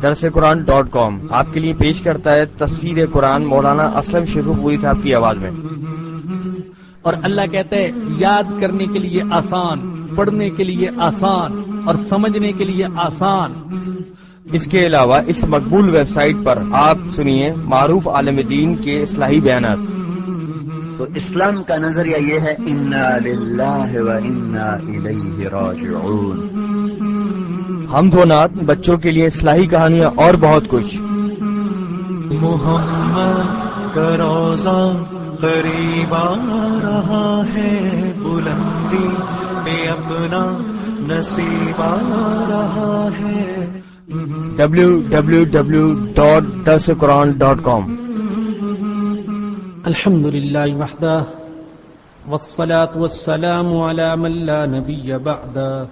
درسقرآن.com آپ کے لیے پیش کرتا ہے تفسیر قرآن مولانا اسلم شیخو پوری صاحب کی آواز میں۔ اور اللہ کہتا ہے یاد کرنے کے لیے آسان، پڑھنے کے لیے آسان اور سمجھنے کے لیے آسان۔ اس کے علاوہ اس مقبول ویب سائٹ پر آپ سنیے معروف عالم دین کے اصلاحی بیانات۔ تو اسلام کا نظریہ یہ ہے انا للہ و انا الیہ راجعون۔ حمد و نعت، بچوں کے لیے اصلاحی کہانیاں اور بہت کچھ۔ محمد کا روزہ قریب آ رہا ہے، بلندی پہ اپنا نصیب آ رہا ہے۔ www.درسقرآن.com۔ الحمد للہ وحدہ والصلاة والسلام على من لا نبی بعدہ،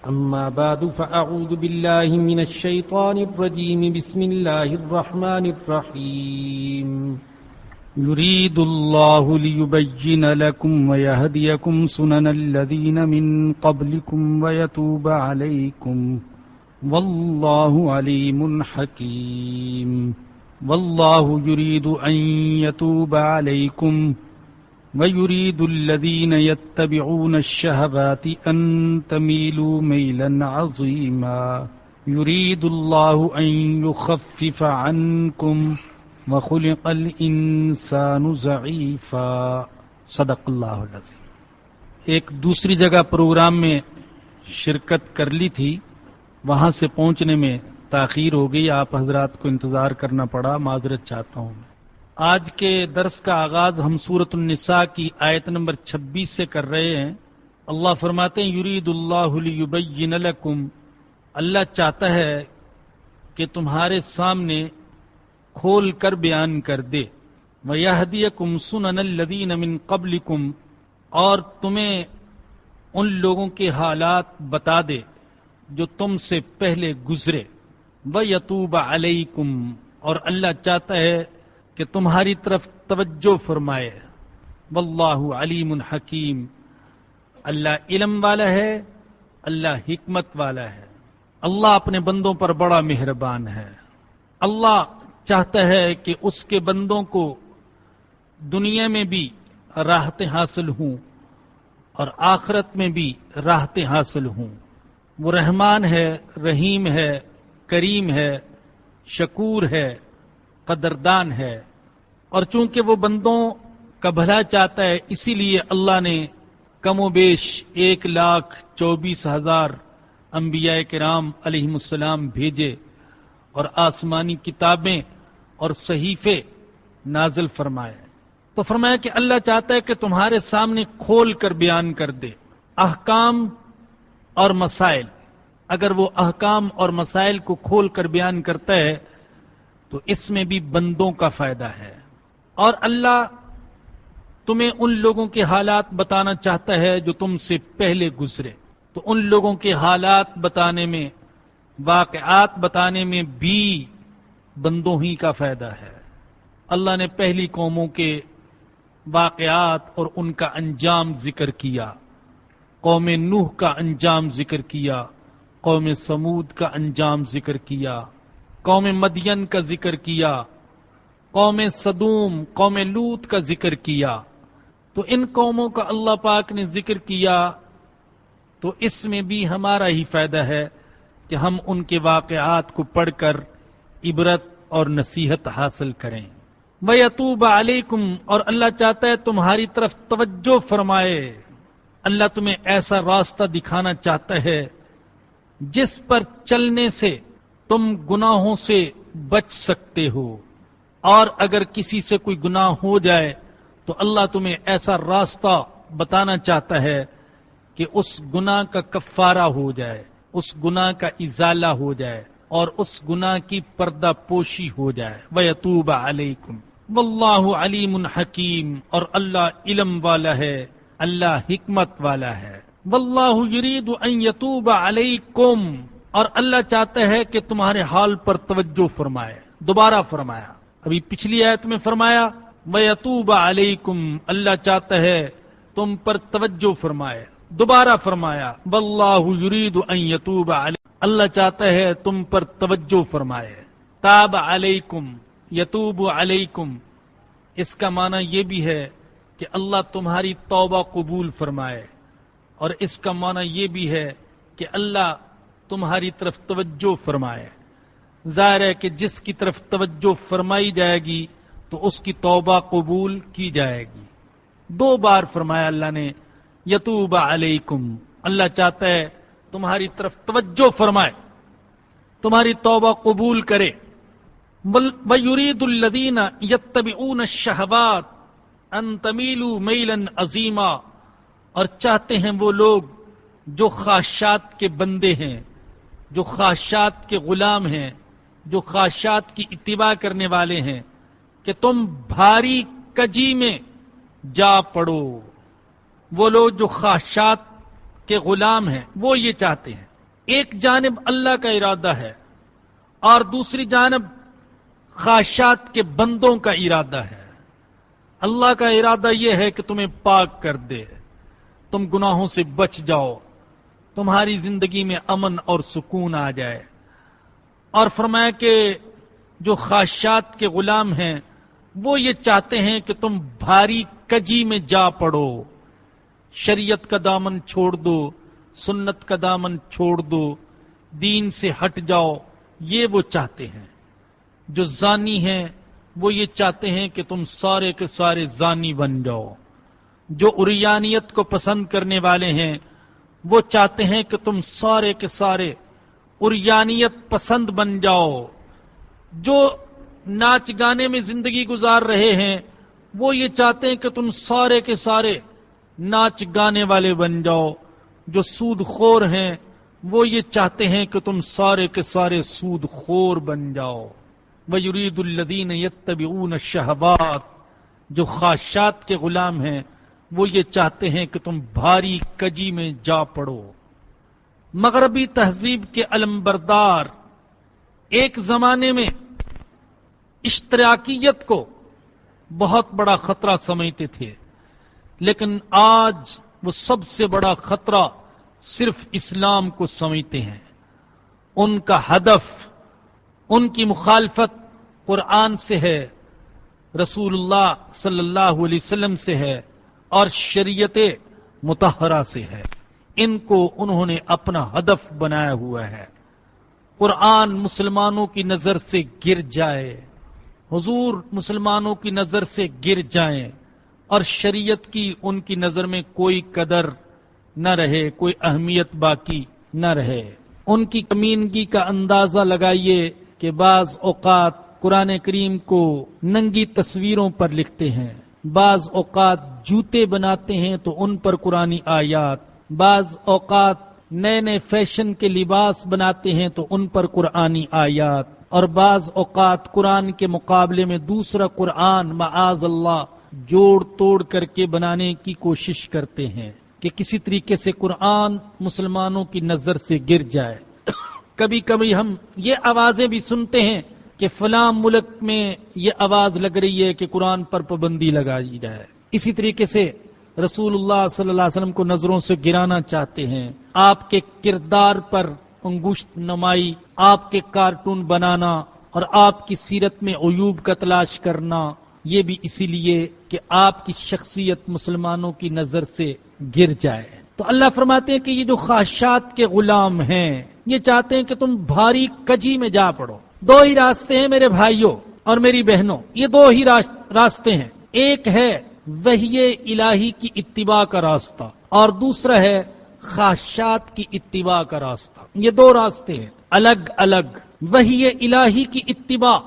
اما بعد فاعوذ باللہ من الشیطان الرجیم، بسم اللہ الرحمن الرحیم۔ یرید اللہ لیبین لکم ویہدیکم سنن الذین من قبلکم ویتوب علیکم، واللہ علیم حکیم۔ واللہ یرید ان یتوب علیکم وَيُرِيدُ الَّذِينَ يَتَّبِعُونَ الشَّهَوَاتِ أَن تَمِيلُوا مَيْلًا عَظِيمًا يُرِيدُ اللَّهُ أَن يُخَفِّفَ عَنكُمْ وَخُلِقَ الْإِنسَانُ ضَعِيفًا۔ صدق اللہ العظیم۔ ایک دوسری جگہ پروگرام میں شرکت کر لی تھی، وہاں سے پہنچنے میں تاخیر ہو گئی، آپ حضرات کو انتظار کرنا پڑا، معذرت چاہتا ہوں۔ آج کے درس کا آغاز ہم سورۃ النساء کی آیت نمبر 26 سے کر رہے ہیں۔ اللہ فرماتے ہیں یرید اللہ لیبین لکم، اللہ چاہتا ہے کہ تمہارے سامنے کھول کر بیان کر دے، ویہدیکم سنن الذین من قبلکم، اور تمہیں ان لوگوں کے حالات بتا دے جو تم سے پہلے گزرے، ویتوب علیکم، اور اللہ چاہتا ہے کہ تمہاری طرف توجہ فرمائے، واللہ علیم حکیم، اللہ علم والا ہے، اللہ حکمت والا ہے، اللہ اپنے بندوں پر بڑا مہربان ہے۔ اللہ چاہتا ہے کہ اس کے بندوں کو دنیا میں بھی راحتیں حاصل ہوں اور آخرت میں بھی راحتیں حاصل ہوں۔ وہ رحمان ہے، رحیم ہے، کریم ہے، شکور ہے، قدردان ہے، اور چونکہ وہ بندوں کا بھلا چاہتا ہے، اسی لیے اللہ نے کم و بیش 1,24,000 انبیاء کرام علیہم السلام بھیجے اور آسمانی کتابیں اور صحیفے نازل فرمائے۔ تو فرمایا کہ اللہ چاہتا ہے کہ تمہارے سامنے کھول کر بیان کر دے احکام اور مسائل۔ اگر وہ احکام اور مسائل کو کھول کر بیان کرتا ہے تو اس میں بھی بندوں کا فائدہ ہے۔ اور اللہ تمہیں ان لوگوں کے حالات بتانا چاہتا ہے جو تم سے پہلے گزرے، تو ان لوگوں کے حالات بتانے میں، واقعات بتانے میں بھی بندوں ہی کا فائدہ ہے۔ اللہ نے پہلی قوموں کے واقعات اور ان کا انجام ذکر کیا، قوم نوح کا انجام ذکر کیا، قوم سمود کا انجام ذکر کیا، قوم مدین کا ذکر کیا، قوم صدوم، قوم لوط کا ذکر کیا۔ تو ان قوموں کا اللہ پاک نے ذکر کیا تو اس میں بھی ہمارا ہی فائدہ ہے کہ ہم ان کے واقعات کو پڑھ کر عبرت اور نصیحت حاصل کریں۔ وَيَتُوبَ عَلَيْكُمْ، اور اللہ چاہتا ہے تمہاری طرف توجہ فرمائے۔ اللہ تمہیں ایسا راستہ دکھانا چاہتا ہے جس پر چلنے سے تم گناہوں سے بچ سکتے ہو، اور اگر کسی سے کوئی گناہ ہو جائے تو اللہ تمہیں ایسا راستہ بتانا چاہتا ہے کہ اس گناہ کا کفارہ ہو جائے، اس گناہ کا ازالہ ہو جائے، اور اس گناہ کی پردہ پوشی ہو جائے۔ وَيَتُوبَ عَلَيْكُمْ وَاللَّهُ عَلِيمٌ حَكِيمٌ، اور اللہ علم والا ہے، اللہ حکمت والا ہے۔ وَاللَّهُ يُرِيدُ أَن يَتُوبَ عَلَيْكُمْ، اور اللہ چاہتا ہے کہ تمہارے حال پر توجہ فرمائے۔ دوبارہ فرمایا، ابھی پچھلی آیت میں فرمایا وَيَتُوبَ عَلَيْكُمْ، اللہ چاہتا ہے تم پر توجہ فرمائے، دوبارہ فرمایا واللہ یرید ان یتوب علیکم، اللہ چاہتا ہے تم پر توجہ فرمائے. تاب علیکم یتوب علیکم، اس کا معنی یہ بھی ہے کہ اللہ تمہاری توبہ قبول فرمائے، اور اس کا معنی یہ بھی ہے کہ اللہ تمہاری طرف توجہ فرمائے. ظاہر ہے کہ جس کی طرف توجہ فرمائی جائے گی تو اس کی توبہ قبول کی جائے گی. 2 بار فرمایا اللہ نے یتوب علیکم، اللہ چاہتا ہے تمہاری طرف توجہ فرمائے، تمہاری توبہ قبول کرے. وَيُرِيدُ الَّذِينَ يَتَّبِعُونَ الشَّهَوَاتِ أَن تَمِيلُوا مَيْلًا عَظِيمًا، اور چاہتے ہیں وہ لوگ جو خواہشات کے بندے ہیں، جو خواہشات کے غلام ہیں، جو خواہشات کی اتباع کرنے والے ہیں، کہ تم بھاری کجی میں جا پڑو. وہ لوگ جو خواہشات کے غلام ہیں وہ یہ چاہتے ہیں. ایک جانب اللہ کا ارادہ ہے اور دوسری جانب خواہشات کے بندوں کا ارادہ ہے. اللہ کا ارادہ یہ ہے کہ تمہیں پاک کر دے، تم گناہوں سے بچ جاؤ، تمہاری زندگی میں امن اور سکون آ جائے. اور فرمایا کہ جو خواہشات کے غلام ہیں وہ یہ چاہتے ہیں کہ تم بھاری کجی میں جا پڑو، شریعت کا دامن چھوڑ دو، سنت کا دامن چھوڑ دو، دین سے ہٹ جاؤ. یہ وہ چاہتے ہیں. جو زانی ہیں وہ یہ چاہتے ہیں کہ تم سارے کے سارے زانی بن جاؤ. جو عریانیت کو پسند کرنے والے ہیں وہ چاہتے ہیں کہ تم سارے کے سارے عریانیت پسند بن جاؤ. جو ناچ گانے میں زندگی گزار رہے ہیں وہ یہ چاہتے ہیں کہ تم سارے کے سارے ناچ گانے والے بن جاؤ. جو سود خور ہیں وہ یہ چاہتے ہیں کہ تم سارے کے سارے سود خور بن جاؤ. وَيُرِيدُ الَّذِينَ يَتَّبِعُونَ الشَّهَوَاتِ، جو خواہشات کے غلام ہیں وہ یہ چاہتے ہیں کہ تم بھاری کجی میں جا پڑو. مغربی تہذیب کے علمبردار ایک زمانے میں اشتراکیت کو بہت بڑا خطرہ سمجھتے تھے، لیکن آج وہ سب سے بڑا خطرہ صرف اسلام کو سمجھتے ہیں. ان کا ہدف، ان کی مخالفت قرآن سے ہے، رسول اللہ صلی اللہ علیہ وسلم سے ہے اور شریعت مطہرہ سے ہے. ان کو انہوں نے اپنا ہدف بنایا ہوا ہے. قرآن مسلمانوں کی نظر سے گر جائے، حضور مسلمانوں کی نظر سے گر جائیں، اور شریعت کی ان کی نظر میں کوئی قدر نہ رہے، کوئی اہمیت باقی نہ رہے. ان کی کمینگی کا اندازہ لگائیے کہ بعض اوقات قرآن کریم کو ننگی تصویروں پر لکھتے ہیں، بعض اوقات جوتے بناتے ہیں تو ان پر قرآنی آیات، بعض اوقات نئے نئے فیشن کے لباس بناتے ہیں تو ان پر قرآنی آیات، اور بعض اوقات قرآن کے مقابلے میں دوسرا قرآن معاذ اللہ جوڑ توڑ کر کے بنانے کی کوشش کرتے ہیں کہ کسی طریقے سے قرآن مسلمانوں کی نظر سے گر جائے. کبھی کبھی ہم یہ آوازیں بھی سنتے ہیں کہ فلاں ملک میں یہ آواز لگ رہی ہے کہ قرآن پر پابندی لگائی جائے. اسی طریقے سے رسول اللہ صلی اللہ علیہ وسلم کو نظروں سے گرانا چاہتے ہیں. آپ کے کردار پر انگشت نمائی، آپ کے کارٹون بنانا اور آپ کی سیرت میں عیوب کا تلاش کرنا، یہ بھی اسی لیے کہ آپ کی شخصیت مسلمانوں کی نظر سے گر جائے. تو اللہ فرماتے ہیں کہ یہ جو خواہشات کے غلام ہیں یہ چاہتے ہیں کہ تم بھاری کجی میں جا پڑو. 2 ہی راستے ہیں میرے بھائیوں اور میری بہنوں، یہ 2 ہی راستے ہیں. ایک ہے وحی الہی کی اتباع کا راستہ اور دوسرا ہے خواہشات کی اتباع کا راستہ. یہ 2 راستے ہیں الگ الگ. وحی الہی کی اتباع،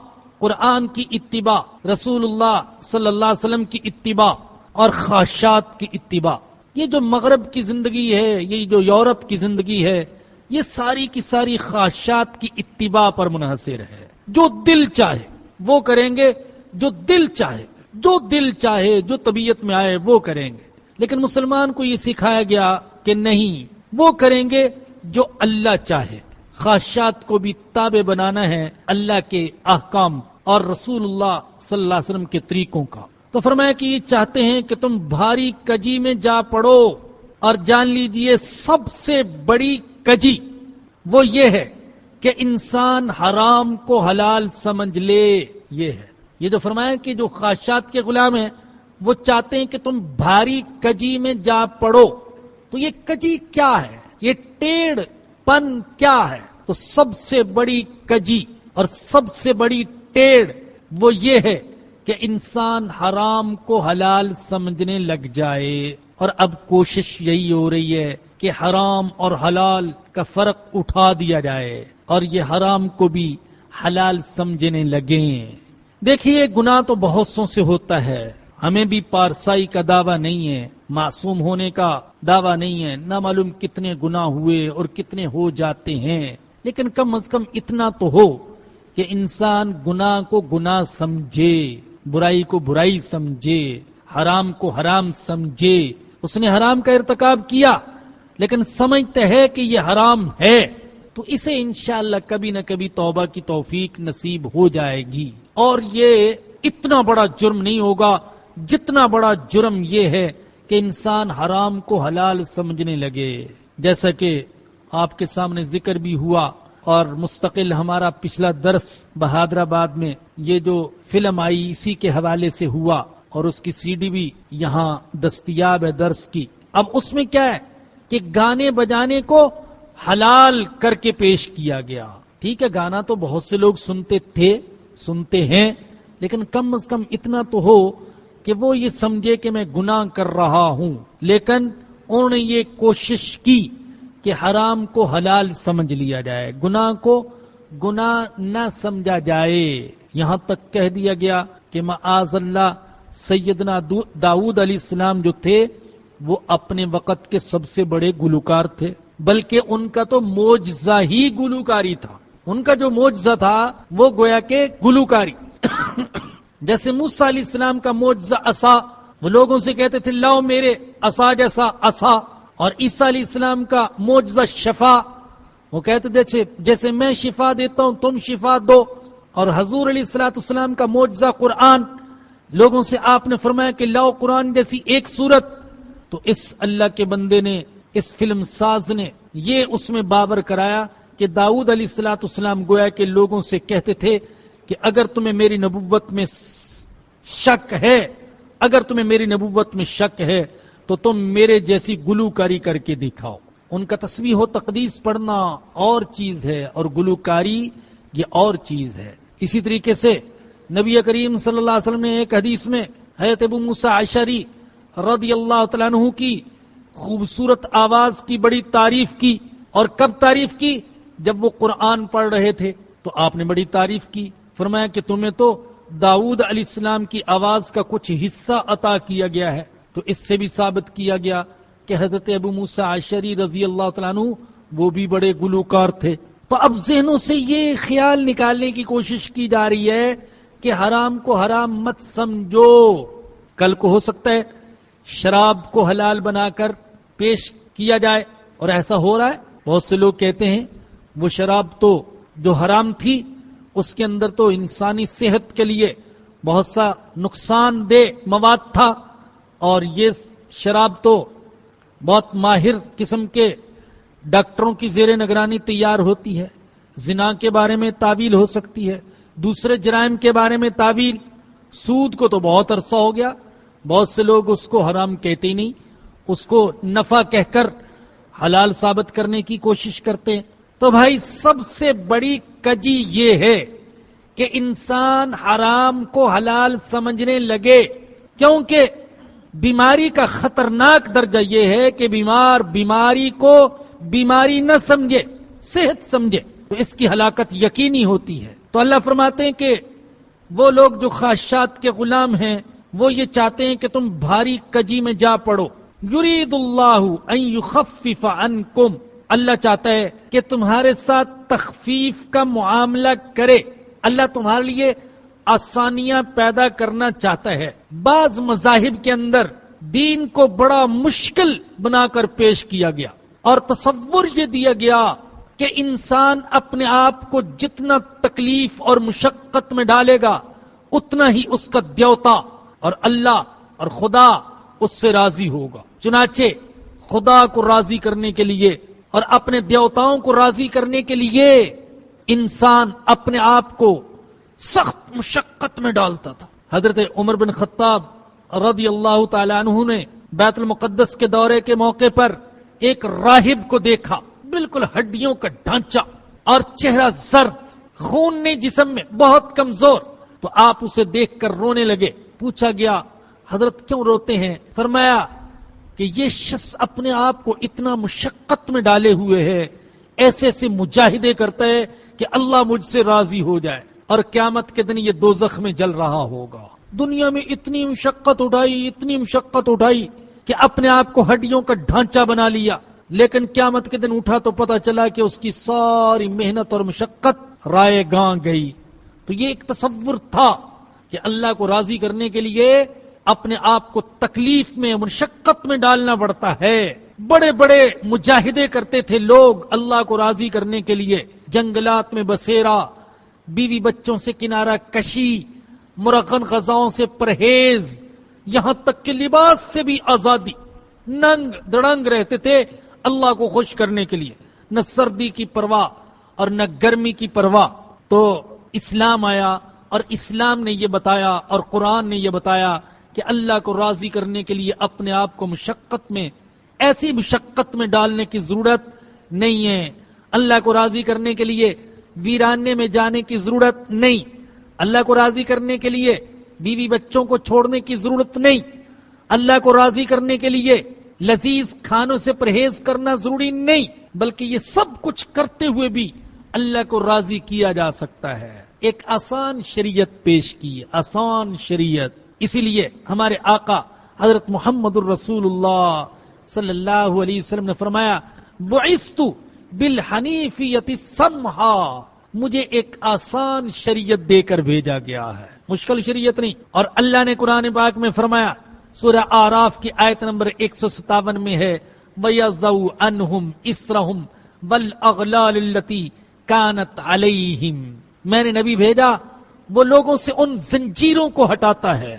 قرآن کی اتباع، رسول اللہ صلی اللہ علیہ وسلم کی اتباع، اور خواہشات کی اتباع. یہ جو مغرب کی زندگی ہے، یہ جو یورپ کی زندگی ہے، یہ ساری کی ساری خواہشات کی اتباع پر منحصر ہے. جو دل چاہے وہ کریں گے، جو دل چاہے، جو دل چاہے، جو طبیعت میں آئے وہ کریں گے. لیکن مسلمان کو یہ سکھایا گیا کہ نہیں، وہ کریں گے جو اللہ چاہے. خواہشات کو بھی تابع بنانا ہے اللہ کے احکام اور رسول اللہ صلی اللہ علیہ وسلم کے طریقوں کا. تو فرمایا کہ یہ چاہتے ہیں کہ تم بھاری کجی میں جا پڑو. اور جان لیجئے سب سے بڑی کجی وہ یہ ہے کہ انسان حرام کو حلال سمجھ لے. یہ ہے یہ جو فرمایا کہ جو خواہشات کے غلام ہیں وہ چاہتے ہیں کہ تم بھاری کجی میں جا پڑو. تو یہ کجی کیا ہے؟ یہ ٹیڑھ پن کیا ہے؟ تو سب سے بڑی کجی اور سب سے بڑی ٹیڑھ وہ یہ ہے کہ انسان حرام کو حلال سمجھنے لگ جائے. اور اب کوشش یہی ہو رہی ہے کہ حرام اور حلال کا فرق اٹھا دیا جائے اور یہ حرام کو بھی حلال سمجھنے لگیں. دیکھیے گناہ تو بہت سوں سے ہوتا ہے، ہمیں بھی پارسائی کا دعویٰ نہیں ہے، معصوم ہونے کا دعویٰ نہیں ہے، نہ معلوم کتنے گناہ ہوئے اور کتنے ہو جاتے ہیں، لیکن کم از کم اتنا تو ہو کہ انسان گناہ کو گناہ سمجھے، برائی کو برائی سمجھے، حرام کو حرام سمجھے. اس نے حرام کا ارتکاب کیا لیکن سمجھتے ہے کہ یہ حرام ہے تو اسے انشاءاللہ کبھی نہ کبھی توبہ کی توفیق نصیب ہو جائے گی. اور یہ اتنا بڑا جرم نہیں ہوگا جتنا بڑا جرم یہ ہے کہ انسان حرام کو حلال سمجھنے لگے. جیسا کہ آپ کے سامنے ذکر بھی ہوا اور مستقل ہمارا پچھلا درس بہادرآباد میں یہ جو فلم آئی اسی کے حوالے سے ہوا اور اس کی CD بھی یہاں دستیاب ہے درس کی. اب اس میں کیا ہے کہ گانے بجانے کو حلال کر کے پیش کیا گیا. ٹھیک ہے گانا تو بہت سے لوگ سنتے تھے سنتے ہیں لیکن کم از کم اتنا تو ہو کہ وہ یہ سمجھے کہ میں گناہ کر رہا ہوں. لیکن انہوں نے یہ کوشش کی کہ حرام کو حلال سمجھ لیا جائے، گناہ کو گناہ نہ سمجھا جائے. یہاں تک کہہ دیا گیا کہ معاذ اللہ سیدنا داؤد علیہ السلام جو تھے وہ اپنے وقت کے سب سے بڑے گلوکار تھے، بلکہ ان کا تو معجزہ ہی گلوکاری تھا. ان کا جو معجزہ تھا وہ گویا کہ گلوکاری. جیسے موسیٰ علیہ السلام کا معجزہ عصا، وہ لوگوں سے کہتے تھے لاؤ میرے عصا جیسا عصا. اور عیسیٰ علیہ السلام کا معجزہ شفا، وہ کہتے تھے جیسے میں شفا دیتا ہوں تم شفا دو. اور حضور علیہ السلام کا معجزہ قرآن، لوگوں سے آپ نے فرمایا کہ لاؤ قرآن جیسی ایک سورت. تو اس اللہ کے بندے نے، اس فلم ساز نے یہ اس میں بابر کرایا کہ داؤد علیہ السلام گویا کہ لوگوں سے کہتے تھے کہ اگر تمہیں میری نبوت میں شک ہے، اگر تمہیں میری نبوت میں شک ہے تو تم میرے جیسی گلوکاری کر کے دکھاؤ. ان کا تسبیح و تقدیس پڑھنا اور چیز ہے اور گلوکاری یہ اور چیز ہے. اسی طریقے سے نبی کریم صلی اللہ علیہ وسلم نے ایک حدیث میں حضرت ابو موسیٰ اشعری رضی اللہ تعالیٰ عنہ کی خوبصورت آواز کی بڑی تعریف کی. اور کب تعریف کی؟ جب وہ قرآن پڑھ رہے تھے تو آپ نے بڑی تعریف کی، فرمایا کہ تمہیں تو داؤد علیہ السلام کی آواز کا کچھ حصہ عطا کیا گیا ہے. تو اس سے بھی ثابت کیا گیا کہ حضرت ابو موسیٰ اشعری رضی اللہ تعالیٰ عنہ وہ بھی بڑے گلوکار تھے. تو اب ذہنوں سے یہ خیال نکالنے کی کوشش کی جا رہی ہے کہ حرام کو حرام مت سمجھو. کل کو ہو سکتا ہے شراب کو حلال بنا کر پیش کیا جائے، اور ایسا ہو رہا ہے. بہت سے لوگ کہتے ہیں وہ شراب تو جو حرام تھی اس کے اندر تو انسانی صحت کے لیے بہت سا نقصان دہ مواد تھا، اور یہ شراب تو بہت ماہر قسم کے ڈاکٹروں کی زیر نگرانی تیار ہوتی ہے. زنا کے بارے میں تعویل ہو سکتی ہے، دوسرے جرائم کے بارے میں تعویل. سود کو تو بہت عرصہ ہو گیا، بہت سے لوگ اس کو حرام کہتے ہی نہیں، اس کو نفع کہہ کر حلال ثابت کرنے کی کوشش کرتے ہیں. تو بھائی سب سے بڑی کجی یہ ہے کہ انسان حرام کو حلال سمجھنے لگے، کیونکہ بیماری کا خطرناک درجہ یہ ہے کہ بیمار بیماری کو بیماری نہ سمجھے، صحت سمجھے تو اس کی ہلاکت یقینی ہوتی ہے. تو اللہ فرماتے ہیں کہ وہ لوگ جو خواہشات کے غلام ہیں وہ یہ چاہتے ہیں کہ تم بھاری کجی میں جا پڑو. یرید اللہ ان یخفف عنکم، اللہ چاہتا ہے کہ تمہارے ساتھ تخفیف کا معاملہ کرے. اللہ تمہارے لیے آسانیاں پیدا کرنا چاہتا ہے. بعض مذاہب کے اندر دین کو بڑا مشکل بنا کر پیش کیا گیا اور تصور یہ دیا گیا کہ انسان اپنے آپ کو جتنا تکلیف اور مشقت میں ڈالے گا اتنا ہی اس کا دیوتا اور اللہ اور خدا اس سے راضی ہوگا. چنانچہ خدا کو راضی کرنے کے لیے اور اپنے دیوتاؤں کو راضی کرنے کے لیے انسان اپنے آپ کو سخت مشقت میں ڈالتا تھا. حضرت عمر بن خطاب رضی اللہ تعالی عنہ نے بیت المقدس کے دورے کے موقع پر ایک راہب کو دیکھا، بالکل ہڈیوں کا ڈھانچہ اور چہرہ زرد، خون نے جسم میں، بہت کمزور. تو آپ اسے دیکھ کر رونے لگے. پوچھا گیا حضرت کیوں روتے ہیں؟ فرمایا کہ یہ شخص اپنے آپ کو اتنا مشقت میں ڈالے ہوئے ہے، ایسے ایسے مجاہدے کرتا ہے کہ اللہ مجھ سے راضی ہو جائے، اور قیامت کے دن یہ دوزخ میں جل رہا ہوگا. دنیا میں اتنی مشقت اٹھائی کہ اپنے آپ کو ہڈیوں کا ڈھانچہ بنا لیا، لیکن قیامت کے دن اٹھا تو پتا چلا کہ اس کی ساری محنت اور مشقت رائے گاں گئی. تو یہ ایک تصور تھا کہ اللہ کو راضی کرنے کے لیے اپنے آپ کو تکلیف میں، مشقت میں ڈالنا پڑتا ہے. بڑے بڑے مجاہدے کرتے تھے لوگ اللہ کو راضی کرنے کے لیے، جنگلات میں بسیرا، بیوی بچوں سے کنارہ کشی، مرغن غذاؤں سے پرہیز، یہاں تک کہ لباس سے بھی آزادی، ننگ دڑنگ رہتے تھے اللہ کو خوش کرنے کے لیے، نہ سردی کی پرواہ اور نہ گرمی کی پرواہ. تو اسلام آیا اور اسلام نے یہ بتایا اور قرآن نے یہ بتایا کہ اللہ کو راضی کرنے کے لیے اپنے آپ کو مشقت میں، ایسی مشقت میں ڈالنے کی ضرورت نہیں ہے. اللہ کو راضی کرنے کے لیے ویرانے میں جانے کی ضرورت نہیں. اللہ کو راضی کرنے کے لیے بیوی بچوں کو چھوڑنے کی ضرورت نہیں. اللہ کو راضی کرنے کے لیے لذیذ کھانوں سے پرہیز کرنا ضروری نہیں، بلکہ یہ سب کچھ کرتے ہوئے بھی اللہ کو راضی کیا جا سکتا ہے. ایک آسان شریعت پیش کی، آسان شریعت. اسی لیے ہمارے آقا حضرت محمد الرسول اللہ صلی اللہ علیہ وسلم نے فرمایا بعثت بالحنیفیۃ السمحا، مجھے ایک آسان شریعت دے کر بھیجا گیا ہے، مشکل شریعت نہیں. اور اللہ نے قرآن پاک میں فرمایا، سورہ آراف کی آیت نمبر 157 میں ہے وَيَضَعُ عَنْهُمْ إِسْرَهُمْ وَالْأَغْلَالِ الَّتِي كَانَتْ عَلَيْهِمْ، میں نے نبی بھیجا وہ لوگوں سے ان زنجیروں کو ہٹاتا ہے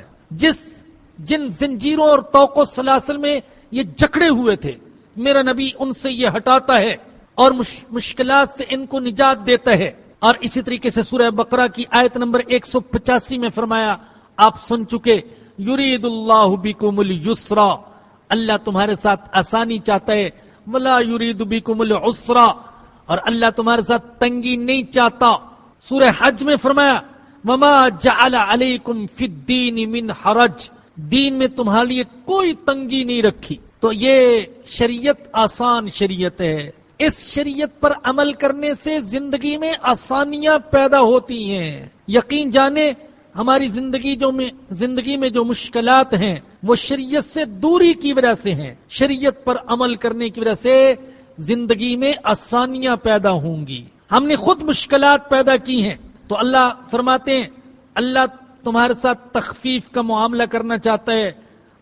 جن زنجیروں اور طوق و سلاسل میں یہ جکڑے ہوئے تھے، میرا نبی ان سے یہ ہٹاتا ہے اور مشکلات سے ان کو نجات دیتا ہے. اور اسی طریقے سے سورہ بقرہ کی آیت نمبر 185 میں فرمایا، آپ سن چکے، یرید اللہ بکم اليسرا، اللہ تمہارے ساتھ آسانی چاہتا ہے، ولا یرید بکم العسرا، اور اللہ تمہارے ساتھ تنگی نہیں چاہتا. سورہ حج میں فرمایا وما جعل علیکم فی الدین من حرج، دین میں تمہارے لیے کوئی تنگی نہیں رکھی. تو یہ شریعت آسان شریعت ہے. اس شریعت پر عمل کرنے سے زندگی میں آسانیاں پیدا ہوتی ہیں. یقین جانے ہماری زندگی میں جو مشکلات ہیں وہ شریعت سے دوری کی وجہ سے ہیں. شریعت پر عمل کرنے کی وجہ سے زندگی میں آسانیاں پیدا ہوں گی. ہم نے خود مشکلات پیدا کی ہیں تو اللہ فرماتے ہیں اللہ تمہارے ساتھ تخفیف کا معاملہ کرنا چاہتا ہے.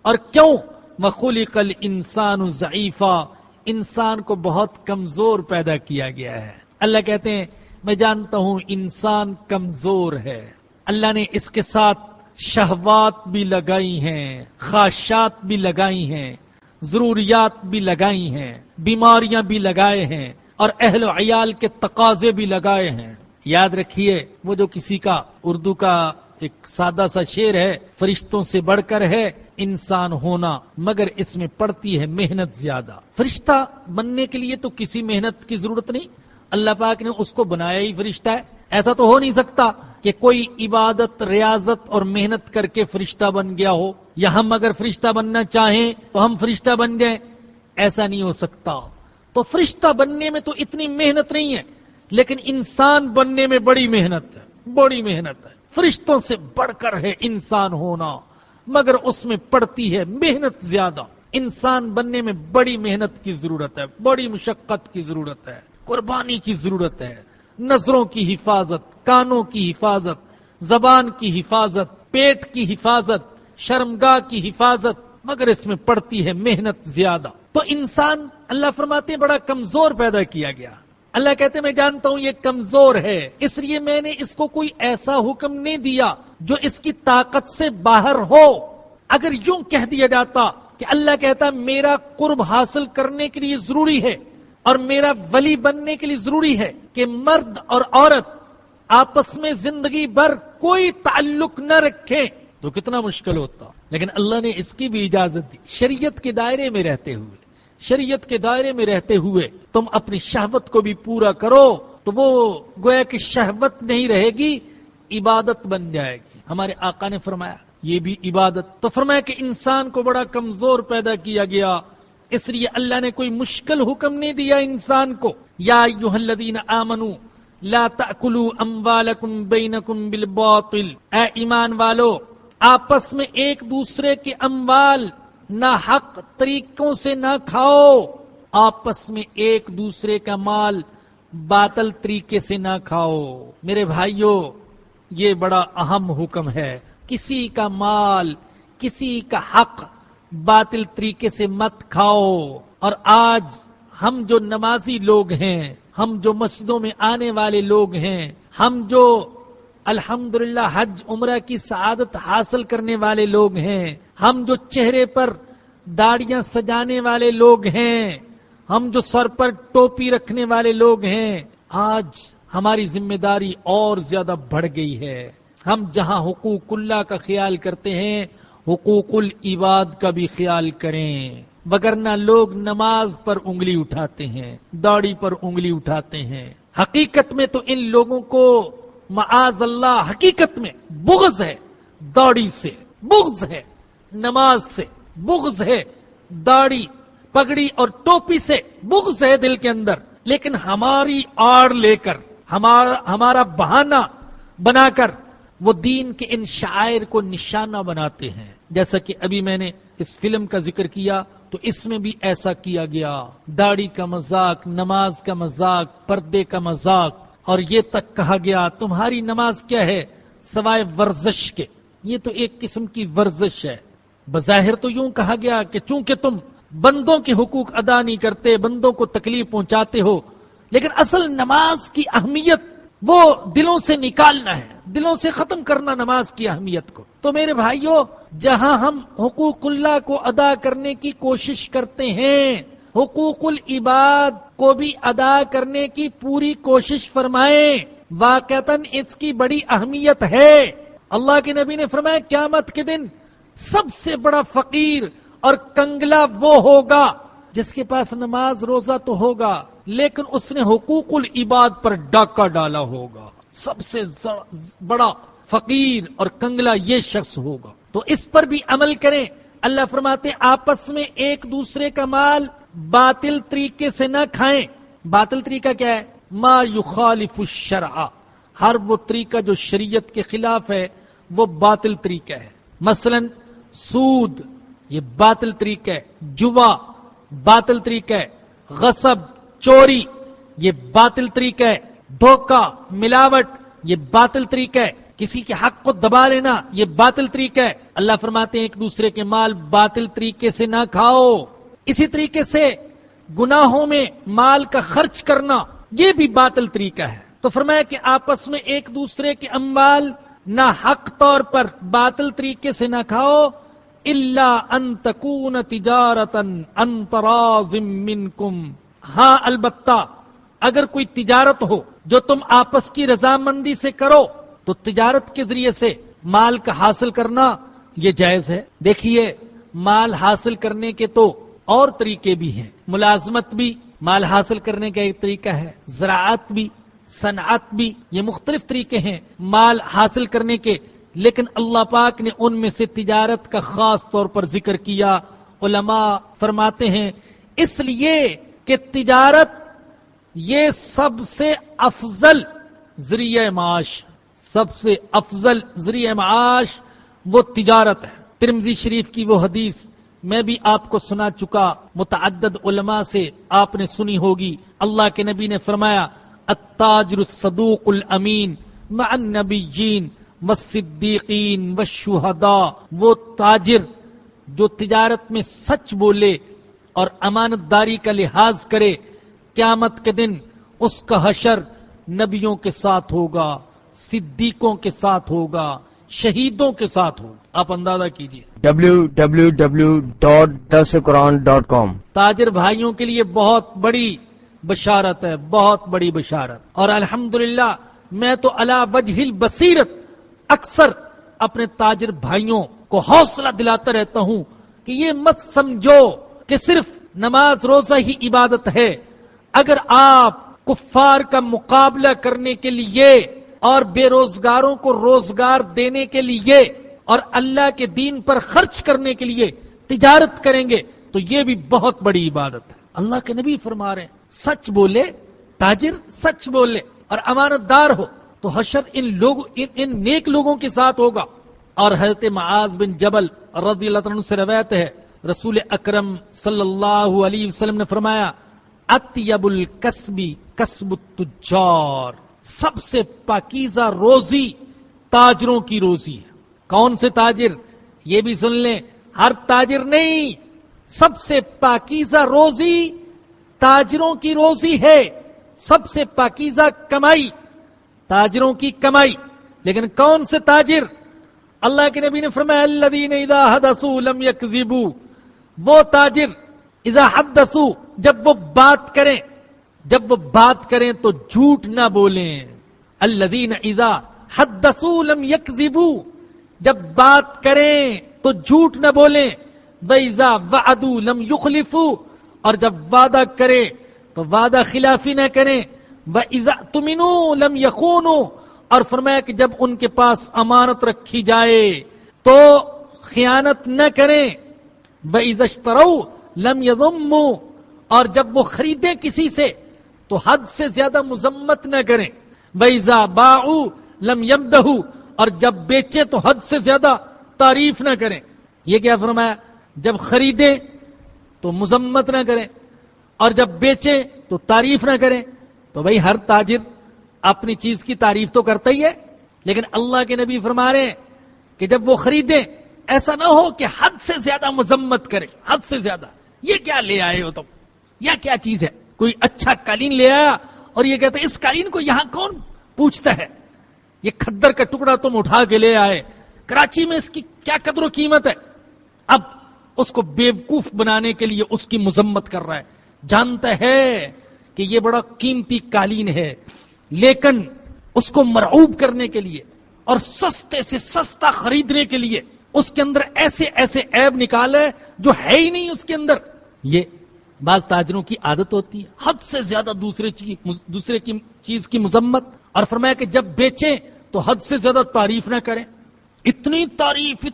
اور کیوں؟ وَخُلِقَ الْإِنسَانُ ضَعِيفًا، انسان کو بہت کمزور پیدا کیا گیا ہے. اللہ کہتے ہیں میں جانتا ہوں انسان کمزور ہے. اللہ نے اس کے ساتھ شہوات بھی لگائی ہیں، خواہشات بھی لگائی ہیں، ضروریات بھی لگائی ہیں، بیماریاں بھی لگائے ہیں، اور اہل و عیال کے تقاضے بھی لگائے ہیں. یاد رکھیے وہ جو کسی کا اردو کا ایک سادہ سا شعر ہے، فرشتوں سے بڑھ کر ہے انسان ہونا، مگر اس میں پڑتی ہے محنت زیادہ. فرشتہ بننے کے لیے تو کسی محنت کی ضرورت نہیں، اللہ پاک نے اس کو بنایا ہی فرشتہ ہے. ایسا تو ہو نہیں سکتا کہ کوئی عبادت ریاضت اور محنت کر کے فرشتہ بن گیا ہو، یا ہم اگر فرشتہ بننا چاہیں تو ہم فرشتہ بن جائیں، ایسا نہیں ہو سکتا. تو فرشتہ بننے میں تو اتنی محنت نہیں ہے، لیکن انسان بننے میں بڑی محنت ہے، بڑی محنت ہے. فرشتوں سے بڑھ کر ہے انسان ہونا، مگر اس میں پڑتی ہے محنت زیادہ. انسان بننے میں بڑی محنت کی ضرورت ہے، بڑی مشقت کی ضرورت ہے، قربانی کی ضرورت ہے. نظروں کی حفاظت، کانوں کی حفاظت، زبان کی حفاظت، پیٹ کی حفاظت، شرمگاہ کی حفاظت، مگر اس میں پڑتی ہے محنت زیادہ. تو انسان اللہ فرماتے ہیں بڑا کمزور پیدا کیا گیا. اللہ کہتے ہیں میں جانتا ہوں یہ کمزور ہے، اس لیے میں نے اس کو کوئی ایسا حکم نہیں دیا جو اس کی طاقت سے باہر ہو. اگر یوں کہہ دیا جاتا کہ اللہ کہتا ہے میرا قرب حاصل کرنے کے لیے ضروری ہے اور میرا ولی بننے کے لیے ضروری ہے کہ مرد اور عورت آپس میں زندگی بھر کوئی تعلق نہ رکھیں، تو کتنا مشکل ہوتا. لیکن اللہ نے اس کی بھی اجازت دی. شریعت کے دائرے میں رہتے ہوئے، شریعت کے دائرے میں رہتے ہوئے تم اپنی شہوت کو بھی پورا کرو تو وہ گویا کہ شہوت نہیں رہے گی، عبادت بن جائے گی. ہمارے آقا نے فرمایا یہ بھی عبادت. تو فرمایا کہ انسان کو بڑا کمزور پیدا کیا گیا، اس لیے اللہ نے کوئی مشکل حکم نہیں دیا انسان کو. یا ایھا الذین آمنوا لا تأکلوا اموالکم بینکم بالباطل، اے ایمان والو آپس میں ایک دوسرے کے اموال ناحق طریقوں سے نہ کھاؤ، آپس میں ایک دوسرے کا مال باطل طریقے سے نہ کھاؤ. میرے بھائیوں یہ بڑا اہم حکم ہے. کسی کا مال، کسی کا حق باطل طریقے سے مت کھاؤ. اور آج ہم جو نمازی لوگ ہیں، ہم جو مسجدوں میں آنے والے لوگ ہیں، ہم جو الحمدللہ حج عمرہ کی سعادت حاصل کرنے والے لوگ ہیں، ہم جو چہرے پر داڑیاں سجانے والے لوگ ہیں، ہم جو سر پر ٹوپی رکھنے والے لوگ ہیں، آج ہماری ذمہ داری اور زیادہ بڑھ گئی ہے. ہم جہاں حقوق اللہ کا خیال کرتے ہیں، حقوق العباد کا بھی خیال کریں، وگرنہ لوگ نماز پر انگلی اٹھاتے ہیں، داڑھی پر انگلی اٹھاتے ہیں. حقیقت میں تو ان لوگوں کو معاذ اللہ حقیقت میں بغض ہے، داڑھی سے بغض ہے، نماز سے بغض ہے، داڑھی پگڑی اور ٹوپی سے بغض ہے دل کے اندر. لیکن ہماری آڑ لے کر، ہمارا بہانہ بنا کر وہ دین کے ان شعائر کو نشانہ بناتے ہیں. جیسا کہ ابھی میں نے اس فلم کا ذکر کیا تو اس میں بھی ایسا کیا گیا. داڑھی کا مذاق، نماز کا مذاق، پردے کا مذاق، اور یہ تک کہا گیا تمہاری نماز کیا ہے سوائے ورزش کے. یہ تو ایک قسم کی ورزش ہے. بظاہر تو یوں کہا گیا کہ چونکہ تم بندوں کے حقوق ادا نہیں کرتے، بندوں کو تکلیف پہنچاتے ہو، لیکن اصل نماز کی اہمیت وہ دلوں سے نکالنا ہے، دلوں سے ختم کرنا نماز کی اہمیت کو. تو میرے بھائیوں جہاں ہم حقوق اللہ کو ادا کرنے کی کوشش کرتے ہیں، حقوق العباد کو بھی ادا کرنے کی پوری کوشش فرمائیں. واقعتاً اس کی بڑی اہمیت ہے. اللہ کے نبی نے فرمایا قیامت کے دن سب سے بڑا فقیر اور کنگلا وہ ہوگا جس کے پاس نماز روزہ تو ہوگا لیکن اس نے حقوق العباد پر ڈاکہ ڈالا ہوگا. سب سے بڑا فقیر اور کنگلا یہ شخص ہوگا. تو اس پر بھی عمل کریں. اللہ فرماتے آپس میں ایک دوسرے کا مال باطل طریقے سے نہ کھائیں. باطل طریقہ کیا ہے؟ ما یخالف الشرع، ہر وہ طریقہ جو شریعت کے خلاف ہے وہ باطل طریقہ ہے. مثلا سود یہ باطل طریقہ ہے، جوا باطل طریقہ ہے، غصب چوری یہ باطل طریقہ ہے، دھوکہ ملاوٹ یہ باطل طریقہ ہے، کسی کے حق کو دبا لینا یہ باطل طریقہ ہے. اللہ فرماتے ہیں ایک دوسرے کے مال باطل طریقے سے نہ کھاؤ. اسی طریقے سے گناہوں میں مال کا خرچ کرنا یہ بھی باطل طریقہ ہے. تو فرمایا کہ آپس میں ایک دوسرے کے اموال نہ حق طور پر باطل طریقے سے نہ کھاؤ. الا ان تکون تجارتا عن تراض منکم، ہاں البتہ اگر کوئی تجارت ہو جو تم آپس کی رضامندی سے کرو تو تجارت کے ذریعے سے مال کا حاصل کرنا یہ جائز ہے. دیکھیے مال حاصل کرنے کے تو اور طریقے بھی ہیں. ملازمت بھی مال حاصل کرنے کا ایک طریقہ ہے، زراعت بھی، صنعت بھی، یہ مختلف طریقے ہیں مال حاصل کرنے کے. لیکن اللہ پاک نے ان میں سے تجارت کا خاص طور پر ذکر کیا. علماء فرماتے ہیں اس لیے کہ تجارت یہ سب سے افضل ذریعہ معاش، سب سے افضل ذریعہ معاش وہ تجارت ہے. ترمذی شریف کی وہ حدیث میں بھی آپ کو سنا چکا، متعدد علماء سے آپ نے سنی ہوگی. اللہ کے نبی نے فرمایا التاجر الصدوق الامین مع النبیین والصدیقین والشہداء، وہ تاجر جو تجارت میں سچ بولے اور امانت داری کا لحاظ کرے، قیامت کے دن اس کا حشر نبیوں کے ساتھ ہوگا، صدیقوں کے ساتھ ہوگا، شہیدوں کے ساتھ ہو. آپ اندازہ کیجئے. www.darsequran.com. تاجر بھائیوں کے لیے بہت بڑی بشارت ہے، بہت بڑی بشارت. اور الحمدللہ میں تو علی وجہ البصیرت اکثر اپنے تاجر بھائیوں کو حوصلہ دلاتا رہتا ہوں کہ یہ مت سمجھو کہ صرف نماز روزہ ہی عبادت ہے. اگر آپ کفار کا مقابلہ کرنے کے لیے اور بے روزگاروں کو روزگار دینے کے لیے اور اللہ کے دین پر خرچ کرنے کے لیے تجارت کریں گے تو یہ بھی بہت بڑی عبادت ہے. اللہ کے نبی فرما رہے ہیں سچ بولے تاجر، سچ بولے اور امانت دار ہو تو حشر ان نیک لوگوں کے ساتھ ہوگا. اور حضرت معاذ بن جبل رضی اللہ عنہ سے روایت ہے، رسول اکرم صلی اللہ علیہ وسلم نے فرمایا اطیب الکسب کسب التجار، سب سے پاکیزہ روزی تاجروں کی روزی ہے. کون سے تاجر؟ یہ بھی سن لیں، ہر تاجر نہیں، سب سے پاکیزہ روزی تاجروں کی روزی ہے. سب سے پاکیزہ کمائی تاجروں کی کمائی. لیکن کون سے تاجر؟ اللہ کے نبی نے فرمایا الذین اذا حدثوا لم یکذبوا، وہ تاجر اذا حدثوا جب وہ بات کریں تو جھوٹ نہ بولیں. الذین اذا حدثوا لم یکذبوا، جب بات کریں تو جھوٹ نہ بولیں. وَإِذَا وَعَدُوا لَمْ يُخْلِفُوا، اور جب وعدہ کرے تو وعدہ خلافی نہ کریں. وَإِذَا اؤْتُمِنُوا لَمْ يَخُونُوا، اور فرمایا کہ جب ان کے پاس امانت رکھی جائے تو خیانت نہ کریں. وَإِذَا اشْتَرَوْا لَمْ يَضُمُّوا، اور جب وہ خریدیں کسی سے تو حد سے زیادہ مذمت نہ کریں. وَإِذَا بَاعُوا لَمْ يَمْدَحُوا، اور جب بیچے تو حد سے زیادہ تعریف نہ کریں. یہ کیا فرمایا؟ جب خریدیں تو مذمت نہ کریں اور جب بیچیں تو تعریف نہ کریں. تو بھئی ہر تاجر اپنی چیز کی تعریف تو کرتا ہی ہے، لیکن اللہ کے نبی فرما رہے ہیں کہ جب وہ خریدیں ایسا نہ ہو کہ حد سے زیادہ مذمت کرے. حد سے زیادہ یہ کیا لے آئے ہو تم، یا کیا چیز ہے؟ کوئی اچھا قالین لے آیا اور یہ کہتا ہے اس قالین کو یہاں کون پوچھتا ہے، یہ کھدر کا ٹکڑا تم اٹھا کے لے آئے، کراچی میں اس کی کیا قدر و قیمت ہے. اب اس کو بیوقوف بنانے کے لیے اس کی مذمت کر رہا ہے. جانتا ہے کہ یہ بڑا قیمتی قالین ہے، لیکن اس کو مرعوب کرنے کے لیے اور سستے سے سستا خریدنے کے لیے اس کے اندر ایسے ایسے عیب نکالے جو ہے ہی نہیں اس کے اندر. یہ بعض تاجروں کی عادت ہوتی ہے حد سے زیادہ دوسرے کی چیز کی مذمت. اور فرمایا کہ جب بیچیں تو حد سے زیادہ تعریف نہ کریں. اتنی تعریف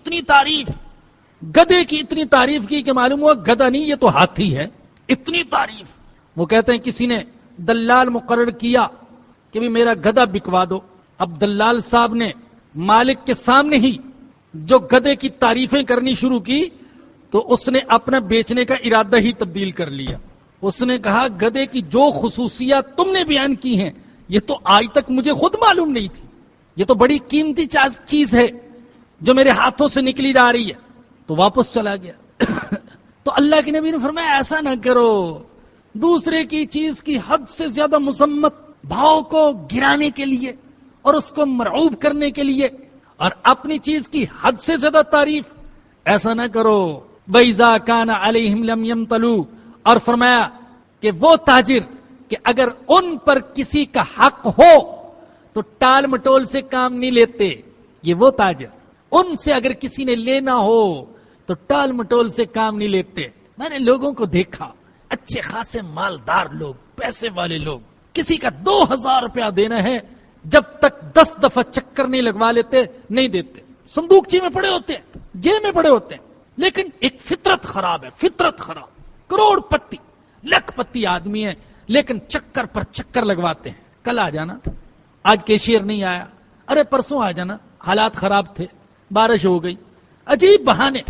گدے کی اتنی تعریف کی کہ معلوم ہوا گدھا نہیں یہ تو ہاتھی ہے. اتنی تعریف. وہ کہتے ہیں کسی نے دلال مقرر کیا کہ بھی میرا گدھا بکوا دو. اب دلال صاحب نے مالک کے سامنے ہی جو گدھے کی تعریفیں کرنی شروع کی تو اس نے اپنا بیچنے کا ارادہ ہی تبدیل کر لیا. اس نے کہا گدھے کی جو خصوصیات تم نے بیان کی ہیں یہ تو آج تک مجھے خود معلوم نہیں تھی، یہ تو بڑی قیمتی چیز ہے جو میرے ہاتھوں سے نکلی جا رہی ہے. تو واپس چلا گیا. تو اللہ کے نبی نے فرمایا ایسا نہ کرو، دوسرے کی چیز کی حد سے زیادہ مذمت بھاؤ کو گرانے کے لیے اور اس کو مرعوب کرنے کے لیے اور اپنی چیز کی حد سے زیادہ تعریف ایسا نہ کرو. وَإِذَا كَانَ عَلَيْهِمْ لَمْ يَمْتَلُوا، اور فرمایا کہ وہ تاجر کہ اگر ان پر کسی کا حق ہو تو ٹال مٹول سے کام نہیں لیتے. یہ وہ تاجر ان سے اگر کسی نے لینا ہو تو ٹال مٹول سے کام نہیں لیتے. میں نے لوگوں کو دیکھا اچھے خاصے مالدار لوگ، پیسے والے لوگ، کسی کا 2000 روپیہ دینا ہے جب تک 10 دفعہ چکر نہیں لگوا لیتے نہیں دیتے. صندوقچی میں پڑے ہوتے ہیں، جیب میں پڑے ہوتے ہیں، لیکن ایک فطرت خراب ہے. فطرت خراب. کروڑ پتی لکھ پتی آدمی ہے لیکن چکر پر چکر لگواتے ہیں. کل آ جانا، آج کیشیئر نہیں آیا، ارے پرسوں آ جانا، حالات خراب تھے، بارش ہو گئی. عجیب بہانے.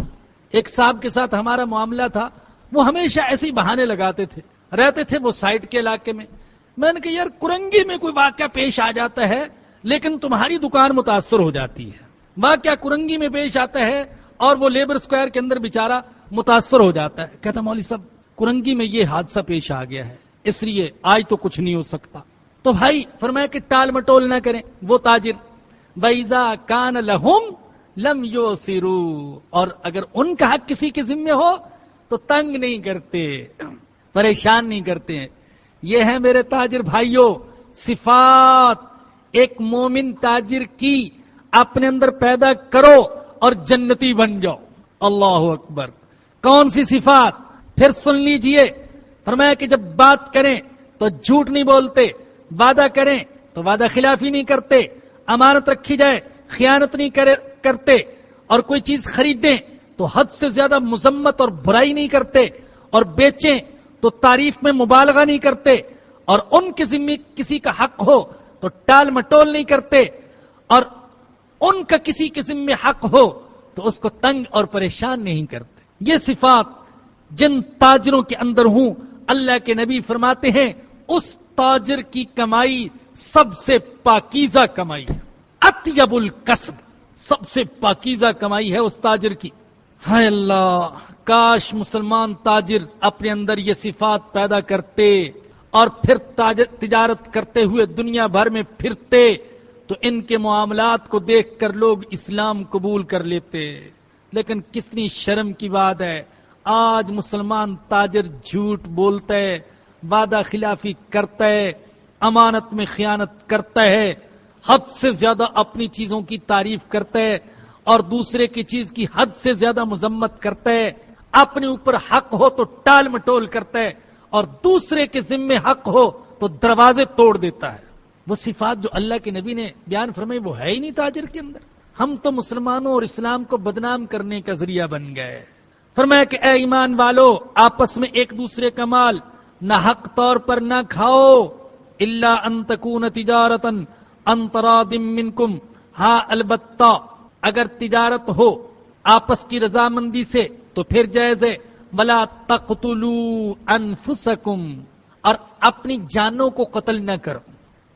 ایک صاحب کے ساتھ ہمارا معاملہ تھا، وہ ہمیشہ ایسے بہانے لگاتے تھے. رہتے تھے وہ سائٹ کے علاقے میں. میں نے کہا یار کرنگی میں کوئی واقعہ پیش آ جاتا ہے لیکن تمہاری دکان متاثر ہو جاتی ہے. واقعہ کرنگی میں پیش آتا ہے اور وہ لیبر اسکوائر کے اندر بیچارہ متاثر ہو جاتا ہے. کہتا مولوی صاحب کرنگی میں یہ حادثہ پیش آ گیا ہے اس لیے آج تو کچھ نہیں ہو سکتا. تو بھائی فرمایا کہ ٹال مٹول نہ کریں. وہ تاجر وَإِذَا كَانَ لَهُمْ لَمْ يُؤْسِرُوا، اور اگر ان کا حق کسی کے ذمے ہو تو تنگ نہیں کرتے، پریشان نہیں کرتے. یہ ہے میرے تاجر بھائیوں صفات ایک مومن تاجر کی، اپنے اندر پیدا کرو اور جنتی بن جاؤ. اللہ اکبر. کون سی صفات؟ پھر سن لیجئے. فرمایا کہ جب بات کریں تو جھوٹ نہیں بولتے، وعدہ کریں تو وعدہ خلافی نہیں کرتے، امانت رکھی جائے خیانت نہیں کرتے، اور کوئی چیز خریدیں تو حد سے زیادہ مذمت اور برائی نہیں کرتے، اور بیچیں تو تعریف میں مبالغہ نہیں کرتے، اور ان کے ذمہ کسی کا حق ہو تو ٹال مٹول نہیں کرتے، اور ان کا کسی کے ذمہ حق ہو تو اس کو تنگ اور پریشان نہیں کرتے. یہ صفات جن تاجروں کے اندر ہوں، اللہ کے نبی فرماتے ہیں اس تاجر کی کمائی سب سے پاکیزہ کمائی ہے. اطیب الکسب، سب سے پاکیزہ کمائی ہے اس تاجر کی. ہائے اللہ، کاش مسلمان تاجر اپنے اندر یہ صفات پیدا کرتے اور پھر تجارت کرتے ہوئے دنیا بھر میں پھرتے تو ان کے معاملات کو دیکھ کر لوگ اسلام قبول کر لیتے. لیکن کتنی شرم کی بات ہے، آج مسلمان تاجر جھوٹ بولتا ہے، وعدہ خلافی کرتا ہے، امانت میں خیانت کرتا ہے، حد سے زیادہ اپنی چیزوں کی تعریف کرتا ہے اور دوسرے کی چیز کی حد سے زیادہ مذمت کرتا ہے، اپنے اوپر حق ہو تو ٹال مٹول کرتا ہے اور دوسرے کے ذمے حق ہو تو دروازے توڑ دیتا ہے. وہ صفات جو اللہ کے نبی نے بیان فرمائی وہ ہے ہی نہیں تاجر کے اندر. ہم تو مسلمانوں اور اسلام کو بدنام کرنے کا ذریعہ بن گئے. فرمایا کہ اے ایمان والو، آپس میں ایک دوسرے کا مال ناحق طور پر نہ کھاؤ، الا ان تکون تجارتا عن تراض منکم. ہاں البتہ اگر تجارت ہو آپس کی رضامندی سے تو پھر جائز ہے. ولا تقتلوا انفسکم، اور اپنی جانوں کو قتل نہ کرو،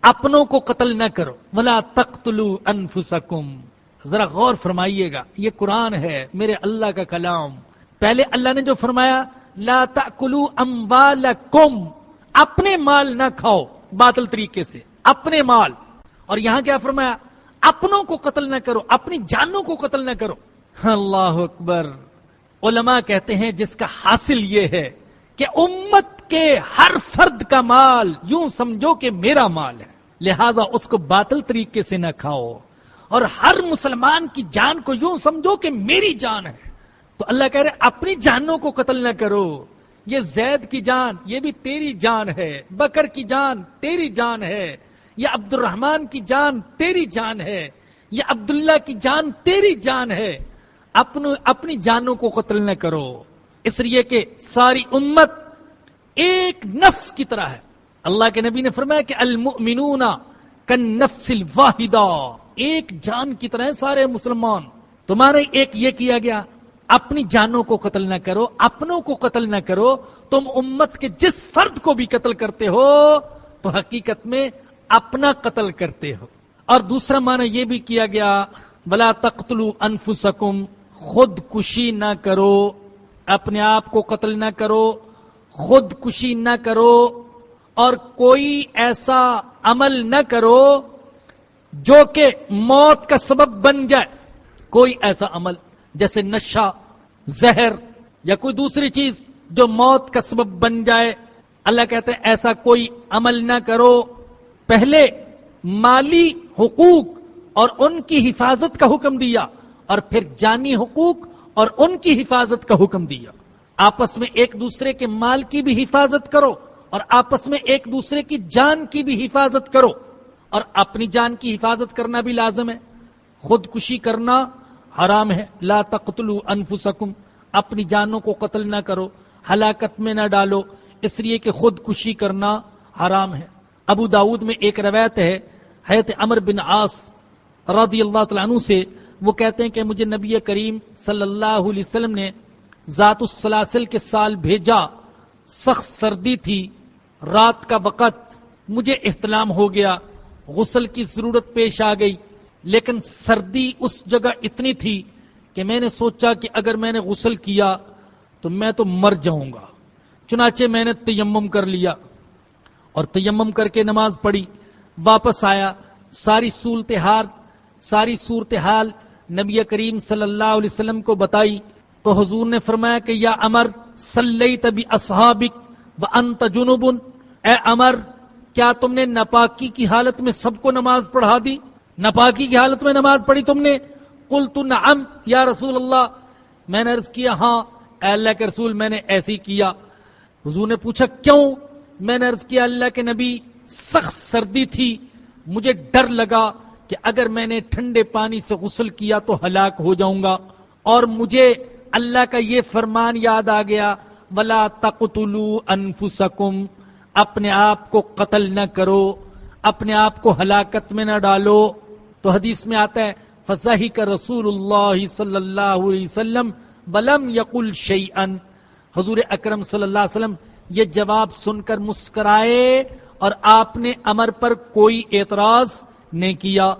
اپنوں کو قتل نہ کرو. ولا تقتلوا انفسکم. ذرا غور فرمائیے گا، یہ قرآن ہے میرے اللہ کا کلام. پہلے اللہ نے جو فرمایا لا تأکلوا اموالکم، اپنے مال نہ کھاؤ باطل طریقے سے، اپنے مال. اور یہاں کیا فرمایا؟ اپنوں کو قتل نہ کرو، اپنی جانوں کو قتل نہ کرو. اللہ اکبر. علماء کہتے ہیں جس کا حاصل یہ ہے کہ امت کے ہر فرد کا مال یوں سمجھو کہ میرا مال ہے، لہذا اس کو باطل طریقے سے نہ کھاؤ، اور ہر مسلمان کی جان کو یوں سمجھو کہ میری جان ہے. تو اللہ کہہ رہے اپنی جانوں کو قتل نہ کرو. یہ زید کی جان یہ بھی تیری جان ہے، بکر کی جان تیری جان ہے، یہ عبد الرحمن کی جان تیری جان ہے، یہ عبداللہ کی جان تیری جان ہے. اپنی جانوں کو قتل نہ کرو، اس لیے کہ ساری امت ایک نفس کی طرح ہے. اللہ کے نبی نے فرمایا کہ المؤمنون کالنفس الواحدہ، ایک جان کی طرح سارے مسلمان. تمہارے ایک یہ کیا گیا اپنی جانوں کو قتل نہ کرو، اپنوں کو قتل نہ کرو. تم امت کے جس فرد کو بھی قتل کرتے ہو تو حقیقت میں اپنا قتل کرتے ہو. اور دوسرا معنی یہ بھی کیا گیا ولا تقتلوا انفسکم، خود کشی نہ کرو، اپنے آپ کو قتل نہ کرو، خود کشی نہ کرو، اور کوئی ایسا عمل نہ کرو جو کہ موت کا سبب بن جائے. کوئی ایسا عمل جیسے نشہ، زہر یا کوئی دوسری چیز جو موت کا سبب بن جائے. اللہ کہتے ہیں ایسا کوئی عمل نہ کرو. پہلے مالی حقوق اور ان کی حفاظت کا حکم دیا، اور پھر جانی حقوق اور ان کی حفاظت کا حکم دیا. آپس میں ایک دوسرے کے مال کی بھی حفاظت کرو اور آپس میں ایک دوسرے کی جان کی بھی حفاظت کرو. اور اپنی جان کی حفاظت کرنا بھی لازم ہے، خودکشی کرنا حرام ہے. لا تقتلوا انفسکم، اپنی جانوں کو قتل نہ کرو، ہلاکت میں نہ ڈالو، اس لیے کہ خودکشی کرنا حرام ہے. ابو داؤد میں ایک روایت ہے حضرت عمرو بن عاص رضی اللہ تعالیٰ عنہ سے، وہ کہتے ہیں کہ مجھے نبی کریم صلی اللہ علیہ وسلم نے ذات السلاسل کے سال بھیجا. سخت سردی تھی، رات کا وقت، مجھے احتلام ہو گیا، غسل کی ضرورت پیش آ گئی، لیکن سردی اس جگہ اتنی تھی کہ میں نے سوچا کہ اگر میں نے غسل کیا تو میں تو مر جاؤں گا. چنانچہ میں نے تیمم کر لیا اور تیمم کر کے نماز پڑھی. واپس آیا، ساری صورتحال ساری صورتحال نبی کریم صلی اللہ علیہ وسلم کو بتائی تو حضور نے فرمایا کہ یا عمر صلیت باصحابک وانت جنب، اے عمر کیا تم نے ناپاکی کی حالت میں سب کو نماز پڑھا دی؟ ناپاکی کی حالت میں نماز پڑھی تم نے؟ قلت نعم یا رسول اللہ، میں نے عرض کیا ہاں اے اللہ کے رسول میں نے ایسی کیا۔ حضور نے پوچھا کیوں؟ میں نے عرض کیا اللہ کے نبی سخت سردی تھی، مجھے ڈر لگا کہ اگر میں نے ٹھنڈے پانی سے غسل کیا تو ہلاک ہو جاؤں گا، اور مجھے اللہ کا یہ فرمان یاد آ گیا وَلَا تَقْتُلُوا أَنفُسَكُمْ، اپنے آپ کو قتل نہ کرو، اپنے آپ کو ہلاکت میں نہ ڈالو۔ تو حدیث میں آتا ہے فَضَحِكَ رسول اللہ صلی اللہ علیہ وسلم وَلَمْ يَقُلْ شَيْئًا، حضور اکرم صلی اللہ علیہ وسلم یہ جواب سن کر مسکرائے اور آپ نے امر پر کوئی اعتراض نہیں کیا۔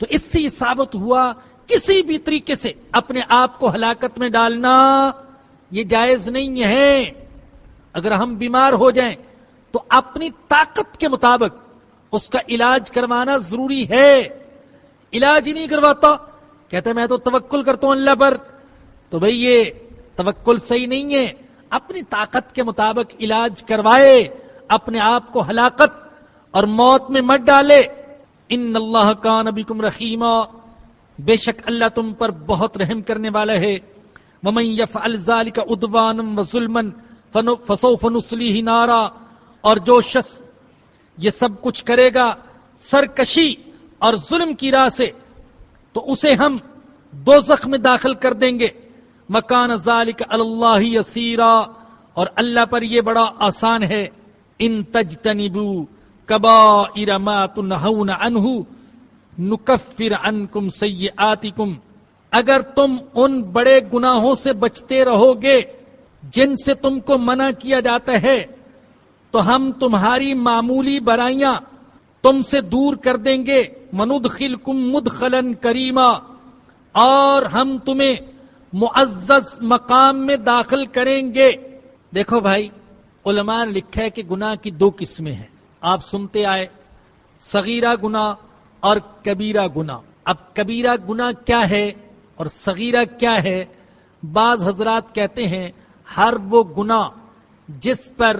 تو اس سے یہ ثابت ہوا کسی بھی طریقے سے اپنے آپ کو ہلاکت میں ڈالنا یہ جائز نہیں ہے۔ اگر ہم بیمار ہو جائیں تو اپنی طاقت کے مطابق اس کا علاج کروانا ضروری ہے۔ علاج ہی نہیں کرواتا، کہتے میں تو توکل کرتا ہوں اللہ پر، تو بھئی یہ توکل صحیح نہیں ہے۔ اپنی طاقت کے مطابق علاج کروائے، اپنے آپ کو ہلاکت اور موت میں مت ڈالے۔ ان اللہ کان بکم رحیما، بے شک اللہ تم پر بہت رحم کرنے والا ہے۔ ومن یفعل ذلک عدوانا وظلما فسوف نصلیہ نارا، اور جو شخص یہ سب کچھ کرے گا سرکشی اور ظلم کی راہ سے تو اسے ہم دوزخ میں داخل کر دیں گے۔ مکان ذالک علی اللہ یسیرا، اور اللہ پر یہ بڑا آسان ہے۔ ان تجتنبوا کبائر ما تنہون عنہ نکفر عنکم سیئاتکم، اگر تم ان بڑے گناہوں سے بچتے رہو گے جن سے تم کو منع کیا جاتا ہے تو ہم تمہاری معمولی برائیاں تم سے دور کر دیں گے۔ وندخلکم مدخلا کریما، اور ہم تمہیں معزز مقام میں داخل کریں گے۔ دیکھو بھائی، علماء نے لکھا ہے کہ گناہ کی دو قسمیں ہیں، آپ سنتے آئے، صغیرہ گناہ اور کبیرہ گناہ۔ اب کبیرہ گناہ کیا ہے اور صغیرہ کیا ہے؟ بعض حضرات کہتے ہیں ہر وہ گناہ جس پر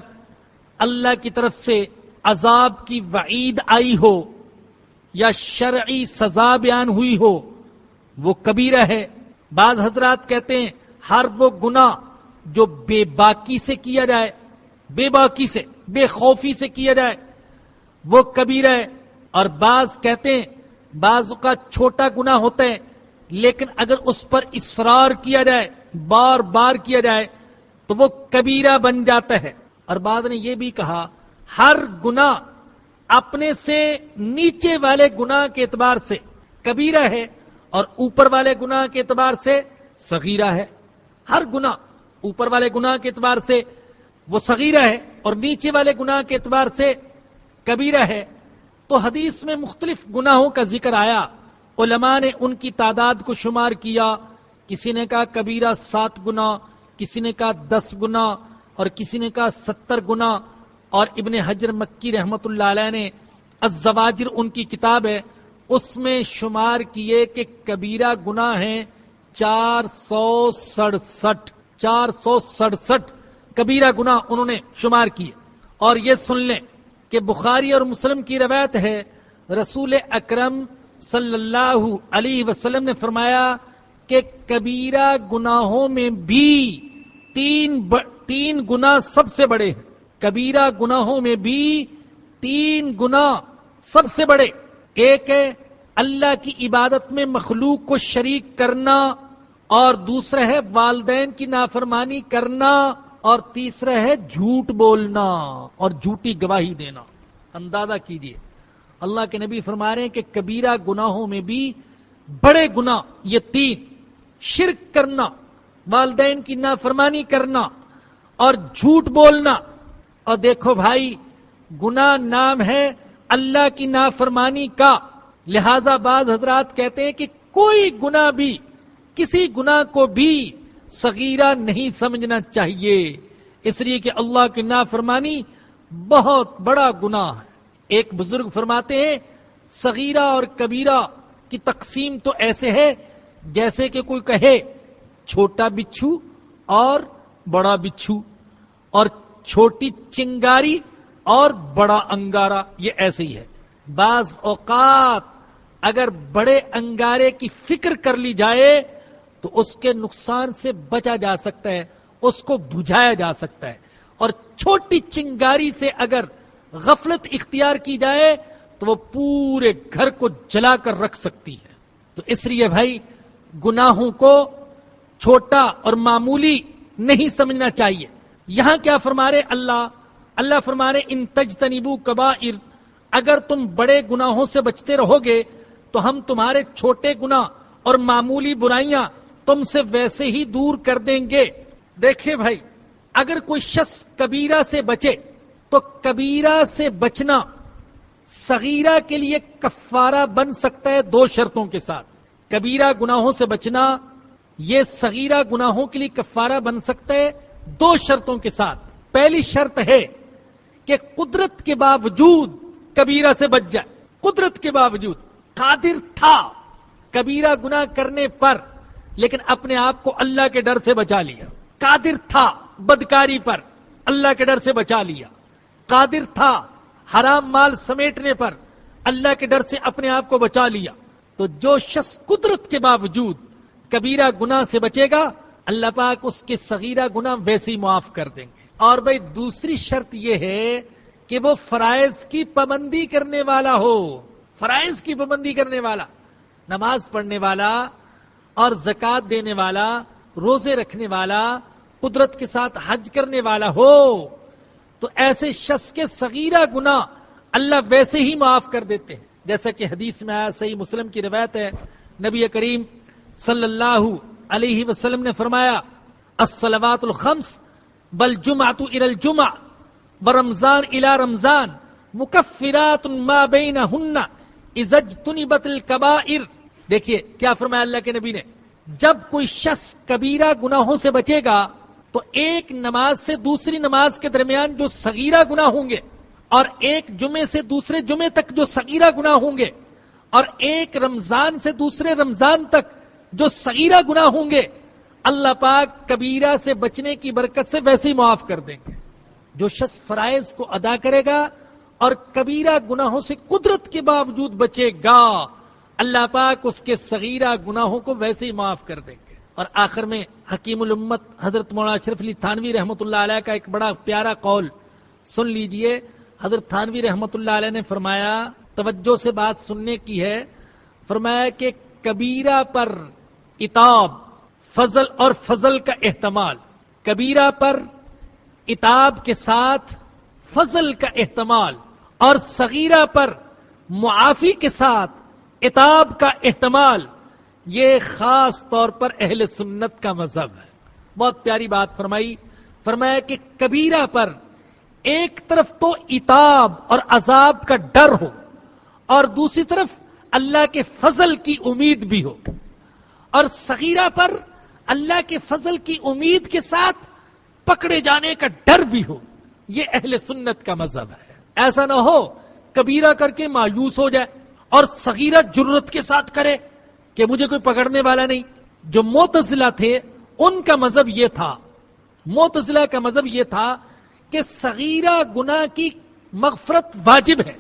اللہ کی طرف سے عذاب کی وعید آئی ہو یا شرعی سزا بیان ہوئی ہو وہ کبیرہ ہے۔ بعض حضرات کہتے ہیں ہر وہ گناہ جو بے باکی سے کیا جائے، بے باکی سے، بے خوفی سے کیا جائے وہ کبیرہ ہے۔ اور بعض کہتے ہیں بعض کا چھوٹا گناہ ہوتا ہے لیکن اگر اس پر اصرار کیا جائے، بار بار کیا جائے تو وہ کبیرہ بن جاتا ہے۔ اور بعض نے یہ بھی کہا ہر گناہ اپنے سے نیچے والے گناہ کے اعتبار سے کبیرہ ہے اور اوپر والے گناہ کے اعتبار سے صغیرہ ہے۔ ہر گناہ اوپر والے گناہ کے اعتبار سے وہ صغیرہ ہے اور نیچے والے گناہ کے اعتبار سے کبیرہ ہے۔ تو حدیث میں مختلف گناہوں کا ذکر آیا، علماء نے ان کی تعداد کو شمار کیا، کسی نے کہا کبیرہ 7 گنا، کسی نے کہا 10 گنا اور کسی نے کہا 70 گنا۔ اور ابن حجر مکی رحمت اللہ علیہ نے الزواجر ان کی کتاب ہے اس میں شمار کیے کہ کبیرہ گناہ ہیں 467 کبیرہ گناہ انہوں نے شمار کیے۔ اور یہ سن لیں کہ بخاری اور مسلم کی روایت ہے، رسول اکرم صلی اللہ علیہ وسلم نے فرمایا کہ کبیرہ گناہوں میں بھی تین گناہ سب سے بڑے ہیں۔ کبیرہ گناہوں میں بھی 3 گناہ سب سے بڑے، ایک ہے اللہ کی عبادت میں مخلوق کو شریک کرنا، اور دوسرا ہے والدین کی نافرمانی کرنا، اور تیسرا ہے جھوٹ بولنا اور جھوٹی گواہی دینا۔ اندازہ کیجئے اللہ کے نبی فرما رہے ہیں کہ کبیرہ گناہوں میں بھی بڑے گناہ یہ 3، شرک کرنا، والدین کی نافرمانی کرنا اور جھوٹ بولنا۔ اور دیکھو بھائی، گناہ نام ہے اللہ کی نافرمانی کا، لہذا بعض حضرات کہتے ہیں کہ کوئی گناہ بھی، کسی گناہ کو بھی صغیرہ نہیں سمجھنا چاہیے، اس لیے کہ اللہ کی نافرمانی بہت بڑا گناہ ہے۔ ایک بزرگ فرماتے ہیں صغیرہ اور کبیرہ کی تقسیم تو ایسے ہے جیسے کہ کوئی کہے چھوٹا بچھو اور بڑا بچھو، اور چھوٹی چنگاری اور بڑا انگارہ، یہ ایسے ہی ہے۔ بعض اوقات اگر بڑے انگارے کی فکر کر لی جائے تو اس کے نقصان سے بچا جا سکتا ہے، اس کو بجھایا جا سکتا ہے، اور چھوٹی چنگاری سے اگر غفلت اختیار کی جائے تو وہ پورے گھر کو جلا کر رکھ سکتی ہے۔ تو اس لیے بھائی گناہوں کو چھوٹا اور معمولی نہیں سمجھنا چاہیے۔ یہاں کیا فرما رہے اللہ فرما رہے ان تجتنبوا کبائر، اگر تم بڑے گناہوں سے بچتے رہو گے تو ہم تمہارے چھوٹے گناہ اور معمولی برائیاں تم سے ویسے ہی دور کر دیں گے۔ دیکھیں بھائی، اگر کوئی شخص کبیرہ سے بچے تو کبیرہ سے بچنا صغیرہ کے لیے کفارہ بن سکتا ہے دو شرطوں کے ساتھ۔ کبیرہ گناہوں سے بچنا یہ صغیرہ گناہوں کے لیے کفارہ بن سکتا ہے دو شرطوں کے ساتھ۔ پہلی شرط ہے کہ قدرت کے باوجود کبیرہ سے بچ جائے، قدرت کے باوجود قادر تھا کبیرہ گناہ کرنے پر لیکن اپنے آپ کو اللہ کے ڈر سے بچا لیا، قادر تھا بدکاری پر اللہ کے ڈر سے بچا لیا، قادر تھا حرام مال سمیٹنے پر اللہ کے ڈر سے اپنے آپ کو بچا لیا، تو جو شخص قدرت کے باوجود کبیرہ گناہ سے بچے گا اللہ پاک اس کے صغیرہ گناہ ویسے ہی معاف کر دیں گے۔ اور بھائی دوسری شرط یہ ہے کہ وہ فرائض کی پابندی کرنے والا ہو، فرائض کی پابندی کرنے والا، نماز پڑھنے والا اور زکوٰۃ دینے والا، روزے رکھنے والا، قدرت کے ساتھ حج کرنے والا ہو، تو ایسے شخص کے صغیرہ گناہ اللہ ویسے ہی معاف کر دیتے ہیں۔ جیسا کہ حدیث میں آیا، صحیح مسلم کی روایت ہے، نبی کریم صلی اللہ علیہ وسلم نے فرمایا الصلوات الخمس والجمعۃ الی الجمعہ ورمضان الی رمضان مکفرات ما بینہن اذا اجتنبت الکبائر۔ دیکھیے کیا فرمایا اللہ کے نبی نے، جب کوئی شخص کبیرہ گناہوں سے بچے گا تو ایک نماز سے دوسری نماز کے درمیان جو صغیرہ گناہ ہوں گے، اور ایک جمعے سے دوسرے جمعے تک جو صغیرہ گناہ ہوں گے، اور ایک رمضان سے دوسرے رمضان تک جو صغیرہ گناہ ہوں گے، اللہ پاک کبیرہ سے بچنے کی برکت سے ویسے ہی معاف کر دیں گے۔ جو شخص فرائض کو ادا کرے گا اور کبیرہ گناہوں سے قدرت کے باوجود بچے گا، اللہ پاک اس کے صغیرہ گناہوں کو ویسے ہی معاف کر دیں گے۔ اور آخر میں حکیم الامت حضرت مولانا اشرف علی تھانوی رحمۃ اللہ علیہ کا ایک بڑا پیارا قول سن لیجئے۔ حضرت تھانوی رحمۃ اللہ علیہ نے فرمایا، توجہ سے بات سننے کی ہے، فرمایا کہ کبیرہ پر عتاب فضل اور فضل کا احتمال، کبیرہ پر عتاب کے ساتھ فضل کا احتمال، اور صغیرہ پر معافی کے ساتھ عتاب کا احتمال، یہ خاص طور پر اہل سنت کا مذہب ہے۔ بہت پیاری بات فرمائی، فرمایا کہ کبیرہ پر ایک طرف تو عتاب اور عذاب کا ڈر ہو اور دوسری طرف اللہ کے فضل کی امید بھی ہو، اور صغیرہ پر اللہ کے فضل کی امید کے ساتھ پکڑے جانے کا ڈر بھی ہو، یہ اہل سنت کا مذہب ہے۔ ایسا نہ ہو کبیرہ کر کے مایوس ہو جائے اور صغیرہ جرت کے ساتھ کرے کہ مجھے کوئی پکڑنے والا نہیں۔ جو معتزلہ تھے ان کا مذہب یہ تھا، معتزلہ کا مذہب یہ تھا کہ صغیرہ گناہ کی مغفرت واجب ہے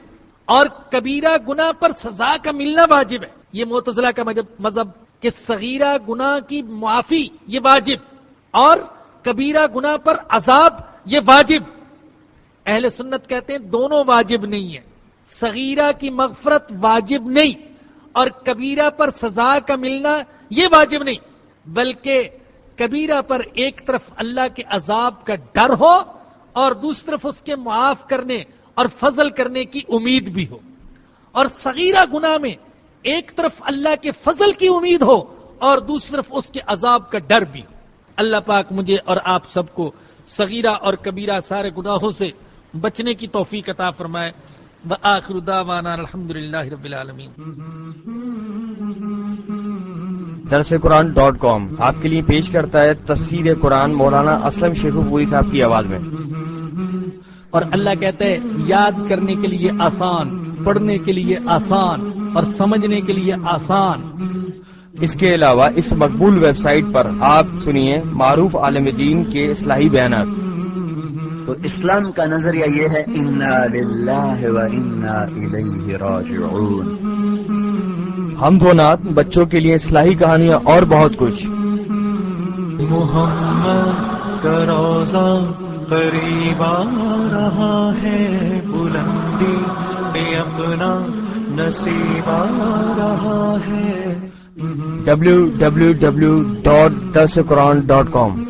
اور کبیرہ گناہ پر سزا کا ملنا واجب ہے۔ یہ معتزلہ کا مذہب کہ صغیرہ گناہ کی معافی یہ واجب اور کبیرہ گناہ پر عذاب یہ واجب۔ اہل سنت کہتے ہیں دونوں واجب نہیں ہیں، صغیرہ کی مغفرت واجب نہیں اور کبیرہ پر سزا کا ملنا یہ واجب نہیں، بلکہ کبیرہ پر ایک طرف اللہ کے عذاب کا ڈر ہو اور دوسری طرف اس کے معاف کرنے اور فضل کرنے کی امید بھی ہو، اور صغیرہ گناہ میں ایک طرف اللہ کے فضل کی امید ہو اور دوسری طرف اس کے عذاب کا ڈر بھی ہو۔ اللہ پاک مجھے اور آپ سب کو صغیرہ اور کبیرہ سارے گناہوں سے بچنے کی توفیق عطا فرمائے۔ وآخر دعوانا الحمدللہ رب العالمین۔ درسقرآن.com آپ کے لیے پیش کرتا ہے تفسیر قرآن مولانا اسلم شیخو پوری صاحب کی آواز میں۔ اور اللہ کہتا ہے یاد کرنے کے لیے آسان، پڑھنے کے لیے آسان، اور سمجھنے کے لیے آسان. اس کے علاوہ اس مقبول ویب سائٹ پر آپ سنیے معروف عالم دین کے اصلاحی بیانات. تو اسلام کا نظریہ یہ ہے انا للہ و انا الیہ راجعون. حمد و نعت، بچوں کے لیے اصلاحی کہانیاں اور بہت کچھ. محمد کا روزہ قریب آ رہا ہے، بلندی میں اپنا نصیب آ رہا ہے. www.darsequran.com